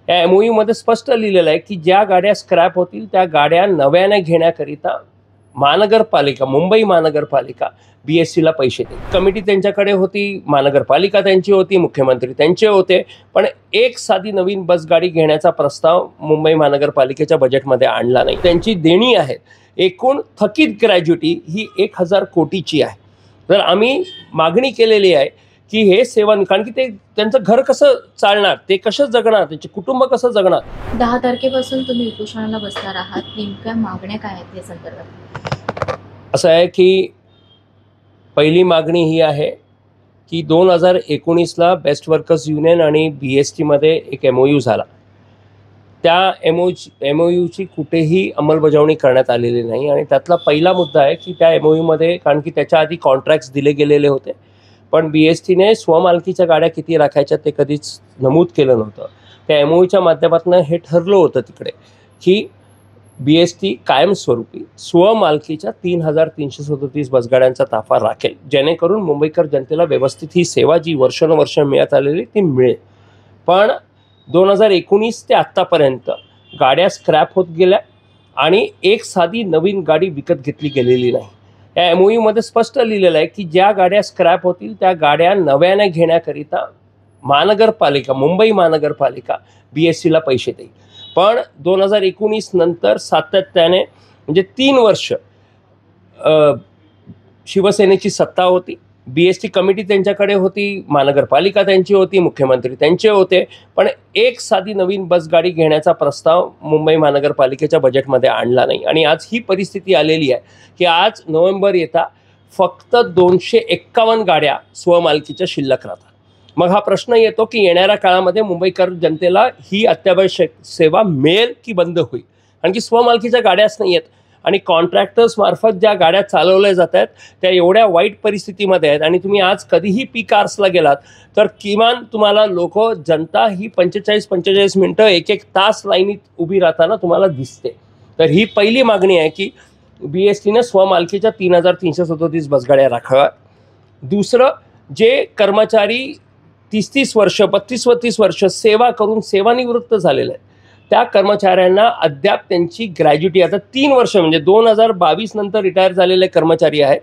या MOU मध्ये स्पष्ट लिहिलेलं आहे की ज्या गाड्या स्क्रॅप होतील त्या गाड्या नव्याने घेण्याकरिता महानगरपालिका, मुंबई महानगरपालिका BST ला पैसे देईल. कमिटी त्यांच्याकडे होती, महानगरपालिका त्यांची होती, मुख्यमंत्री त्यांचे होते, पण एक साधी नवीन बस गाडी घेण्याचा प्रस्ताव मुंबई महानगरपालिकेच्या बजेटमध्ये आणला नाही. त्यांची देणी आहे, एकूण थकीत ग्रॅज्युटी ही 1000 कोटीची आहे. तर आम्ही मागणी केलेली आहे की हे सेवा, कारण की ते त्यांचं घर कसं चालणार, ते कसं जगणार, त्यांचे कुटुंब कसं जगणार. 10 तारखेपासून तुम्ही उपोषणाला बसणार आहात, नेमक्या मागण्या काय आहेत या संदर्भात? असं आहे की पहिली मागणी ही आहे की 2019ला बेस्ट वर्कर्स युनियन आणि BST मध्ये एक MOU झाला. त्या MOUची कुठेही अंमलबजावणी करण्यात आलेली नाही. आणि त्यातला पहिला मुद्दा आहे की त्या MOU मध्ये, कारण की त्याच्या आधी कॉन्ट्रॅक्ट्स दिले गेलेले होते, पण BSTने स्वमालकीच्या गाड्या किती राखायच्या ते कधीच नमूद केलं नव्हतं. त्या MOUच्या माध्यमातून हे ठरलं होतं तिकडे की BST कायमस्वरूपी स्वमालकीच्या 3337 बसगाड्यांचा ताफा राखेल, जेणेकरून मुंबईकर जनतेला व्यवस्थित ही सेवा जी वर्षानुवर्ष मिळत आलेली ती मिळेल. पण 2019 ते आत्तापर्यंत गाड्या स्क्रॅप होत गेल्या आणि एक साधी नवीन गाडी विकत घेतली गेलेली नाही. या MOU मध्ये स्पष्ट लिहिलेलं आहे की ज्या गाड्या स्क्रॅप होतील त्या गाड्या नव्याने घेण्याकरिता महानगरपालिका, मुंबई महानगरपालिका BST ला पैसे देईल. पण 2019 नंतर सातत्याने, म्हणजे 3 वर्ष शिवसेनेची सत्ता होती, BST कमिटी त्यांच्याकडे होती, महानगरपालिका त्यांची होती, मुख्यमंत्री त्यांचे होते, पण एक साधी नवीन बस गाडी घेण्याचा प्रस्ताव मुंबई महानगरपालिकेच्या बजेटमध्ये आणला नाही. आणि आज ही परिस्थिती आलेली आहे की आज नोव्हेंबर येता फक्त 251 गाड्या स्वमालकीच्या शिल्लक राहतात. मग हा प्रश्न येतो की येणाऱ्या काळामध्ये मुंबईकर जनतेला ही अत्यावश्यक सेवा मिळेल की बंद होईल. कारण की स्वमालकीच्या गाड्याच नाही आहेत आणि कॉन्ट्रॅक्टर्स मार्फत ज्या गाड्या चालवल्या जात आहेत त्या एवढ्या वाईट परिस्थितीमध्ये आहेत. आणि तुम्ही आज कधीही पीक आवर्सला गेलात तर किमान तुम्हाला जनता ही 45 मिनटं, 1 तास लाईनीत उभी राहताना तुम्हाला दिसते. तर ही पहिली मागणी आहे की BSTने स्वमालकीच्या 3337 बसगाड्या राखाव्या. दुसरं, जे कर्मचारी 30 वर्ष, 32 वर्ष सेवा करून सेवानिवृत्त झालेले आहेत त्या कर्मचाऱ्यांना अद्याप त्यांची ग्रॅज्युटी, आता 3 वर्ष म्हणजे 2022 नंतर रिटायर झालेले कर्मचारी आहेत,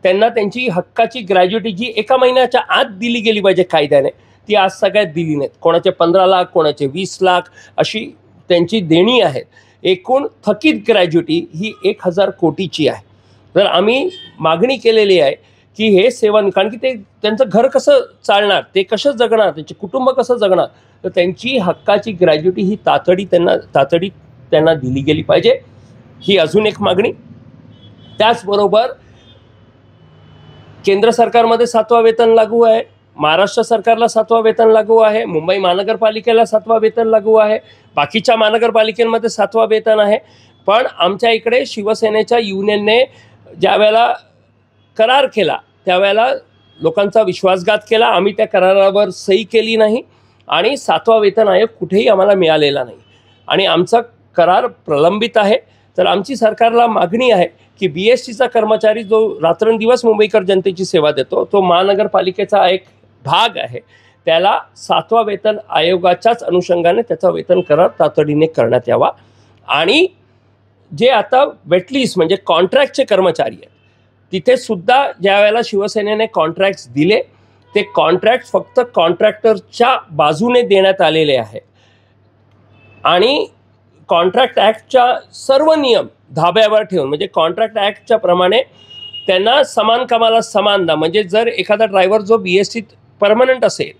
त्यांना त्यांची हक्काची ग्रॅज्युटी जी 1 महिन्याच्या आत दिली गेली पाहिजे कायद्याने, ती आज सगळ्यात दिली नाहीत. कोणाचे 15 लाख, कोणाचे 20 लाख अशी त्यांची देणी आहेत. एकूण थकीत ग्रॅज्युटी ही 1000 कोटीची आहे. तर आम्ही मागणी केलेली आहे की हे सेवा, कारण की ते त्यांचं घर कसं चालणार, ते कसं जगणार, त्यांचे कुटुंब कसं जगणार, तर त्यांची हक्काची ग्रॅज्युटी ही तातडीत त्यांना दिली गेली पाहिजे. ही अजून एक मागणी. त्याचबरोबर केंद्र सरकारमध्ये 7वा वेतन लागू आहे, महाराष्ट्र सरकारला 7वा वेतन लागू आहे, मुंबई महानगरपालिकेला 7वा वेतन लागू आहे, बाकीच्या महानगरपालिकेमध्ये 7वा वेतन आहे. पण आमच्या इकडे शिवसेनेच्या युनियनने ज्या वेळेला करार केला त्यावेळेला लोकांचा विश्वासघात केला. आम्ही त्या करारावर सही केली नाही आणि 7वा वेतन आयोग कुठेही आम्हाला मिळालेला नाही आणि आमचा करार प्रलंबित आहे. तर आमची सरकारला मागणी आहे की BSTचा कर्मचारी जो रात्रंदिवस मुंबईकर जनतेची सेवा देतो, तो महानगरपालिकेचा एक भाग आहे, त्याला 7वा वेतन आयोगाच्याच अनुषंगाने त्याचा वेतन करार तातडीने करण्यात यावा. आणि जे आता वेटलिस्ट म्हणजे कॉन्ट्रॅक्टचे कर्मचारी आहेत तिथे सुद्धा ज्या वेळेला शिवसेनेने कॉन्ट्रॅक्ट्स दिले ते कॉन्ट्रॅक्ट फक्त कॉन्ट्रॅक्टरच्या बाजूने देण्यात आलेले आहे आणि कॉन्ट्रॅक्ट ॲक्टच्या सर्व नियम धाब्यावर ठेवून, म्हणजे कॉन्ट्रॅक्ट ॲक्टच्या प्रमाणे त्यांना समान कामाला समान दाम, म्हणजे जर एखादा ड्रायव्हर जो BSTत परमनंट असेल,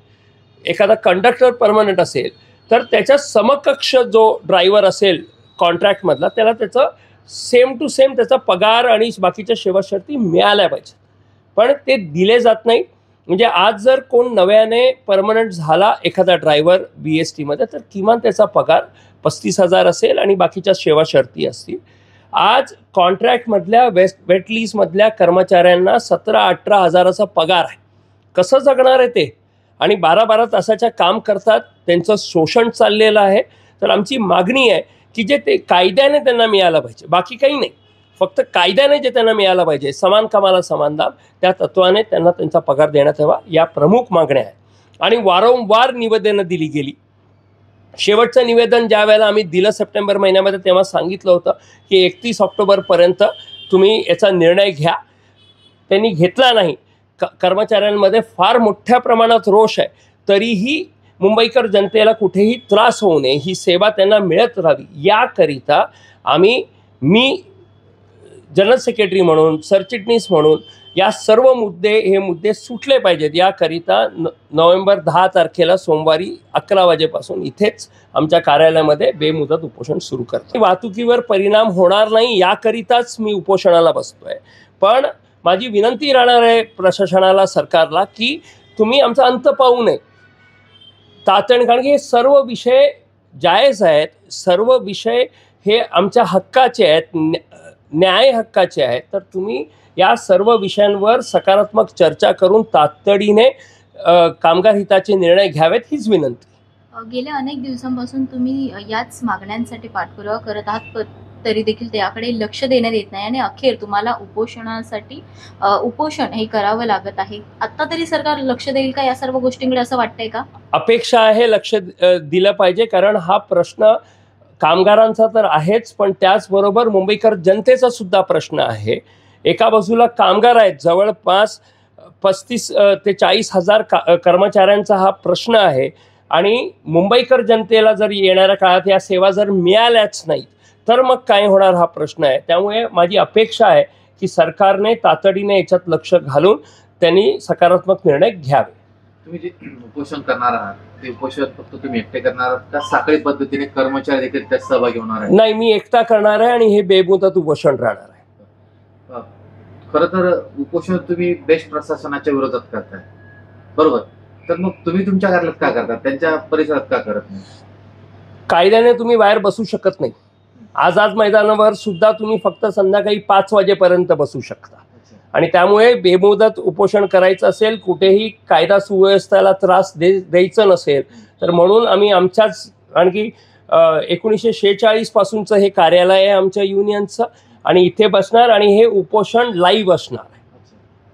एखादा कंडक्टर परमनंट असेल, तर त्याच्या समकक्ष जो ड्रायव्हर असेल कॉन्ट्रॅक्टमधला त्याला त्याचं सेम टू सेम त्याचा पगार आणि बाकीच्या सेवा शर्ती मिळाल्या पाहिजेत. पण ते दिले जात नाही. म्हणजे आज जर कोण नव्याने परमनंट झाला एखादा ड्रायव्हर BSTमध्ये तर किमान त्याचा पगार 35,000 असेल आणि बाकीच्या सेवा शर्ती असतील. आज कॉन्ट्रॅक्टमधल्या वेटलिस्टमधल्या कर्मचाऱ्यांना 17-18 हजाराचा पगार आहे. कसं जगणार आहे ते? आणि 12-12 तासाच्या काम करतात, त्यांचं शोषण चाललेलं आहे. तर आमची मागणी आहे की जे ते कायद्याने त्यांना मिळालं पाहिजे, बाकी काही नाही, फक्त कायद्याने जे त्यांना मिळालं पाहिजे, समान कामाला समान दाम, त्या तत्वाने त्यांना त्यांचा पगार देण्यात यावा, या प्रमुख मागण्या आहेत. आणि वारंवार निवेदनं दिली गेली शेवटचं निवेदन ज्या वेळेला आम्ही दिलं सप्टेंबर महिन्यामध्ये, तेव्हा सांगितलं होतं की 31 ऑक्टोबरपर्यंत तुम्ही याचा निर्णय घ्या. त्यांनी घेतला नाही. कर्मचाऱ्यांमध्ये फार मोठ्या प्रमाणात रोष आहे. तरीही मुंबईकर जनतेला कुठेही त्रास होऊ नये, ही सेवा त्यांना मिळत राहावी, याकरिता मी जनरल सेक्रेटरी म्हणून, सरचिटणीस म्हणून या सर्व मुद्दे सुटले पाहिजेत, याकरिता नोव्हेंबर 10 तारखेला सोमवारी 11 वाजेपासून इथेच आमच्या कार्यालयामध्ये बेमुदत उपोषण सुरू करतो. वाहतुकीवर परिणाम होणार नाही याकरिताच मी उपोषणाला बसतो आहे. पण माझी विनंती राहणार आहे प्रशासनाला, सरकारला, की तुम्ही आमचा अंत पाहू नये तातडीने, कारण की हे सर्व विषय जायज आहेत, सर्व विषय हे आमच्या हक्काचे आहेत, न्याय हक्काचे आहेत. तर तुम्ही या सर्व विषयांवर सकारात्मक चर्चा करून तातडीने कामगार हिताचे निर्णय घ्यावेत, हीच विनंती. गेल्या अनेक दिवसांपासून तुम्ही याच मागण्यांसाठी पाठपुरावा करत आहात, तरी देखील त्याकडे लक्ष देण्यात येत नाही आणि अखेर तुम्हाला उपोषणासाठी उपोषण हे करावं लागत आहे. आता तरी सरकार लक्ष देईल का या सर्व गोष्टींकडे, असं वाटतंय का? अपेक्षा आहे लक्ष दिलं पाहिजे, कारण हा प्रश्न कामगारांचा तर आहेच, पण त्याचबरोबर मुंबईकर जनतेचा सुद्धा प्रश्न आहे. एका बाजूला कामगार आहेत, जवळपास 35 ते 40 हजार कर्मचाऱ्यांचा हा प्रश्न आहे. आणि मुंबईकर जनतेला जर येणाऱ्या काळात या सेवा जर मिळाल्याच नाहीत तर मग काय होणार, हा प्रश्न आहे. त्यामुळे माझी अपेक्षा आहे की सरकारने तातडीने याच्यात लक्ष घालून त्यांनी सकारात्मक निर्णय घ्यावे. तुम्ही जे उपोषण करणार आहात ते उपोषण फक्त तुम्ही एकटे करणार आहात का साखळी पद्धतीने कर्मचारी देखील त्यात सहभागी होणार आहेत? नाही, मी एकटा करणार आहे आणि हे बेमुदत उपोषण राहणार आहे. खरं तर उपोषण तुम्ही बेस्ट प्रशासनाच्या विरोधात करताय, बरोबर? तर मग तुम्ही तुमच्या कार्यालयात का करता, त्यांच्या परिसरात का करत नाही? कायद्याने तुम्ही बाहेर बसू शकत नाही. आझाद मैदानावर सुद्धा तुम्ही फक्त संध्याकाळी 5 वाजेपर्यंत बसू शकता. आणि त्यामुळे बेमुदत उपोषण करायचं असेल, कुठेही कायदा सुव्यवस्थेला त्रास द्यायचं नसेल, तर म्हणून आम्ही आमच्याच, आणखी 1946 पासूनचं हे कार्यालय आहे आमच्या युनियनचं, आणि इथे बसणार आणि हे उपोषण लाईव्ह असणार आहे.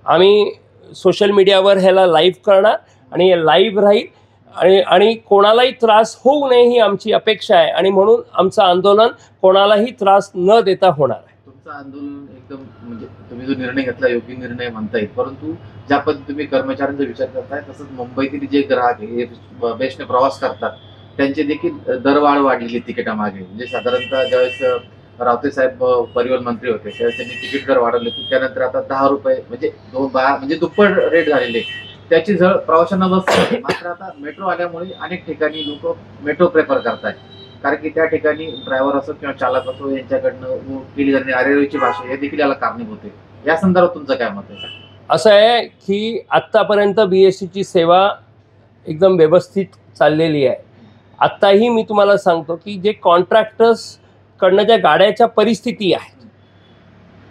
आम्ही सोशल मीडियावर ह्याला लाईव्ह करणार आणि हे लाईव्ह राहील आणि कोणालाही त्रास होऊ नये ही आमची अपेक्षा आहे. आणि म्हणून आमचं आंदोलन कोणालाही त्रास न देता होणार आहे. तुमचं आंदोलन एकदम, म्हणजे तुम्ही जो निर्णय घेतला योग्य निर्णय म्हणता येईल, परंतु ज्या पद्धतीने तुम्ही कर्मचाऱ्यांचा विचार करताय तसंच मुंबईतील जे ग्राहक हे बेस्टने प्रवास करतात त्यांचे देखील दरवाढ वाढलेली तिकिटामागे. म्हणजे साधारणतः ज्यावेळेस रावते साहेब परिवहन मंत्री होते त्यावेळेस त्यांनी तिकीट दर वाढवले, त्यानंतर आता 10 रुपये म्हणजे दुप्पट रेट झालेले, त्याची झळ प्रवाशांना बसते. मात्र आता मेट्रो आल्यामुळे अनेक ठिकाणी लोक मेट्रो प्रेफर करतात, कारण की त्या ठिकाणी ड्रायव्हर असो किंवा चालक असो यांच्याकडनं केली जाणारी अरेरेची भाषा हे देखील याला कारणीभूत आहे. या संदर्भात तुमचं काय मत आहे? असं आहे की आत्तापर्यंत BSTची सेवा एकदम व्यवस्थित चाललेली आहे. आत्ताही मी तुम्हाला सांगतो की जे कॉन्ट्रॅक्टर्सकडनं ज्या गाड्याच्या परिस्थिती आहेत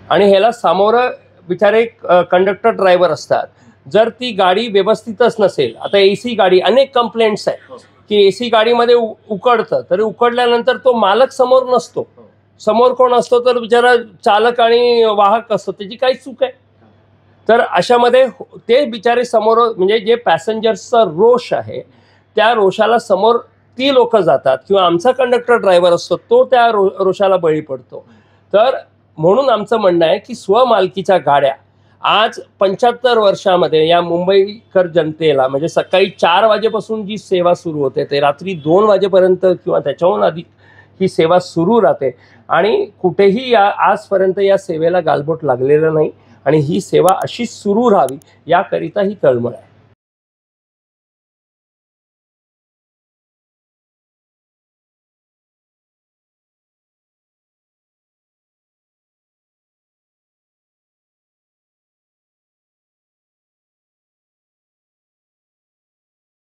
आणि ह्याला सामोरं बिचारे कंडक्टर ड्रायव्हर असतात, जर ती गाडी व्यवस्थितच नसेल, आता AC गाडी, अनेक कंप्लेंट्स आहेत की AC गाडीमध्ये उकडतं, तरी उकडल्यानंतर तो मालक समोर नसतो. समोर कोण असतो तर बिचारा चालक आणि वाहक असतो, त्याची काही चूक आहे. तर अशामध्ये ते बिचारे समोर, म्हणजे जे पॅसेंजर्सचा रोष आहे त्या रोषाला समोर ती लोक जातात, किंवा आमचा कंडक्टर ड्रायव्हर असतो तो त्या रोषाला बळी पडतो. तर म्हणून आमचं म्हणणं आहे की स्वमालकीच्या गाड्या आज 75 वर्षामध्ये या मुंबईकर जनतेला, म्हणजे सकाळी 4 वाजेपासून जी सेवा सुरू होते ते रात्री 2 वाजेपर्यंत किंवा त्याच्याहून अधिक ही सेवा सुरू राहते. आणि कुठेही आजपर्यंत या सेवेला गालबोट लागलेलं नाही आणि ही सेवा अशीच सुरू राहावी याकरिता ही तळमळ आहे.